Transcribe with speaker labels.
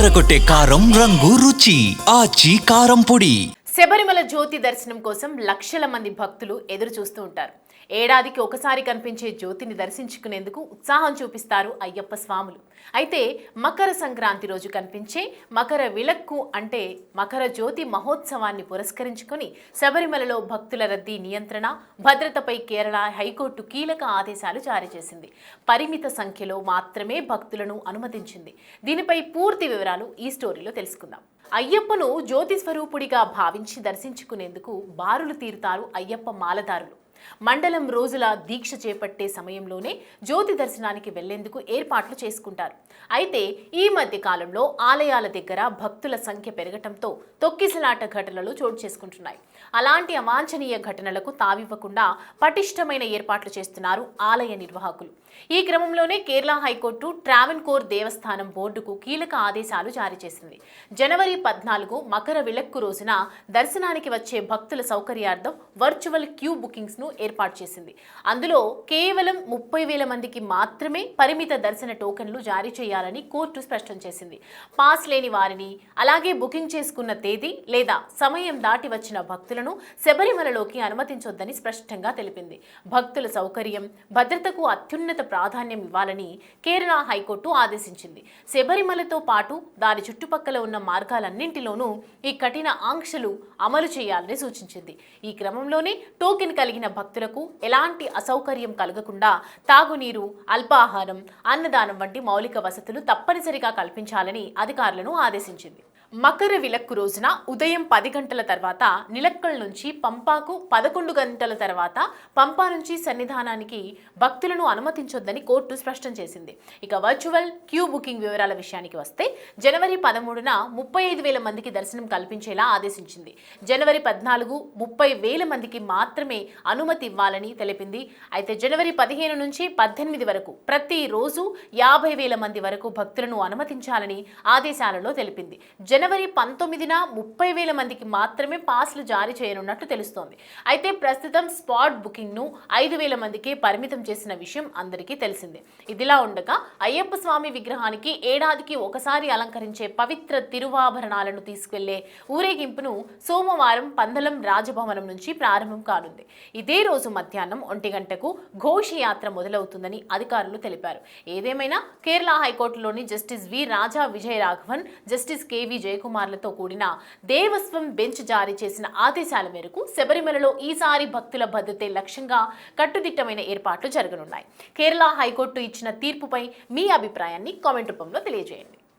Speaker 1: అదరగొట్టే కారం రంగు రుచి ఆచి కారం పొడి.
Speaker 2: శబరిమల జ్యోతి దర్శనం కోసం లక్షల మంది భక్తులు ఎదురు చూస్తూ ఉంటారు. ఏడాదికి ఒకసారి కనిపించే జ్యోతిని దర్శించుకునేందుకు ఉత్సాహం చూపిస్తారు అయ్యప్ప స్వాములు. అయితే మకర సంక్రాంతి రోజు కనిపించే మకర విలక్కు అంటే మకర జ్యోతి మహోత్సవాన్ని పురస్కరించుకొని శబరిమలలో భక్తుల రద్దీ నియంత్రణ, భద్రతపై కేరళ హైకోర్టు కీలక ఆదేశాలు జారీ చేసింది. పరిమిత సంఖ్యలో మాత్రమే భక్తులను అనుమతించింది. దీనిపై పూర్తి వివరాలు ఈ స్టోరీలో తెలుసుకుందాం. అయ్యప్పను జ్యోతి స్వరూపుడిగా భావించి దర్శించుకునేందుకు బారులు తీరుతారు అయ్యప్ప మాలదారులు. మండలం రోజుల దీక్ష చేపట్టే సమయంలోనే జ్యోతి దర్శనానికి వెళ్లేందుకు ఏర్పాట్లు చేసుకుంటారు. అయితే ఈ మధ్య కాలంలో ఆలయాల దగ్గర భక్తుల సంఖ్య పెరగటంతో తొక్కిసలాట ఘటనలు చోటు చేసుకుంటున్నాయి. అలాంటి అవాంఛనీయ ఘటనలకు తావివ్వకుండా పటిష్టమైన ఏర్పాట్లు చేస్తున్నారు ఆలయ నిర్వాహకులు. ఈ క్రమంలోనే కేరళ హైకోర్టు ట్రావెన్కోర్ దేవస్థానం బోర్డుకు కీలక ఆదేశాలు జారీ చేసింది. జనవరి 14 మకర విలక్కు రోజున దర్శనానికి వచ్చే భక్తుల సౌకర్యార్థం వర్చువల్ క్యూ బుకింగ్స్ ను ఏర్పాటు చేసింది. అందులో కేవలం 30,000 మందికి మాత్రమే పరిమిత దర్శన టోకెన్లు జారీ చేయాలని కోర్టు స్పష్టం చేసింది. పాస్ లేని వారిని, అలాగే బుకింగ్ చేసుకున్న తేదీ లేదా సమయం దాటి వచ్చిన భక్తులను శబరిమలలోకి అనుమతించొద్దని స్పష్టంగా తెలిపింది. భక్తుల సౌకర్యం, భద్రతకు అత్యున్నత ప్రాధాన్యం ఇవ్వాలని కేరళ హైకోర్టు ఆదేశించింది. శబరిమలతో పాటు దాని చుట్టుపక్కల ఉన్న మార్గాలన్నింటిలోనూ ఈ కఠిన ఆంక్షలు అమలు చేయాలని సూచించింది. ఈ క్రమంలోనే టోకెన్ కలిగిన భక్తులకు ఎలాంటి అసౌకర్యం కలగకుండా తాగునీరు, అల్పాహారం, అన్నదానం వంటి మౌలిక వసతులు తప్పనిసరిగా కల్పించాలని అధికారులను ఆదేశించింది. మకర విలక్కు రోజున ఉదయం 10 గంటల తర్వాత నిలక్కల్ నుంచి పంపాకు, 11 గంటల తర్వాత పంపా నుంచి సన్నిధానానికి భక్తులను అనుమతించొద్దని కోర్టు స్పష్టం చేసింది. ఇక వర్చువల్ క్యూ బుకింగ్ వివరాల విషయానికి వస్తే జనవరి 13న 35,000 మందికి దర్శనం కల్పించేలా ఆదేశించింది. జనవరి 14 30,000 మందికి మాత్రమే అనుమతి ఇవ్వాలని తెలిపింది. అయితే జనవరి 15 నుంచి 18 వరకు ప్రతిరోజు 50,000 మంది వరకు భక్తులను అనుమతించాలని ఆదేశాలలో తెలిపింది. జనవరి 19న 30,000 మందికి మాత్రమే పాస్లు జారీ చేయనున్నట్టు తెలుస్తోంది. అయితే ప్రస్తుతం స్పాట్ బుకింగ్ ను 5,000 మందికి పరిమితం చేసిన విషయం అందరికీ తెలిసిందే. ఇదిలా ఉండగా అయ్యప్ప స్వామి విగ్రహానికి ఏడాదికి ఒకసారి అలంకరించే పవిత్ర తిరువాభరణాలను తీసుకెళ్లే ఊరేగింపును సోమవారం పందలం రాజభవనం నుంచి ప్రారంభం కానుంది. ఇదే రోజు మధ్యాహ్నం 1 గంటకు ఘోషయాత్ర మొదలవుతుందని అధికారులు తెలిపారు. ఏదేమైనా కేరళ హైకోర్టులోని జస్టిస్ వి రాజా విజయ రాఘవన్, జస్టిస్ కెవి జయకుమార్లతో కూడిన దేవస్వం బెంచ్ జారీ చేసిన ఆదేశాల మేరకు శబరిమలలో ఈసారి భక్తుల భద్రతే లక్ష్యంగా కట్టుదిట్టమైన ఏర్పాట్లు జరగనున్నాయి. కేరళ హైకోర్టు ఇచ్చిన తీర్పుపై మీ అభిప్రాయాన్ని కామెంట్ రూపంలో తెలియజేయండి.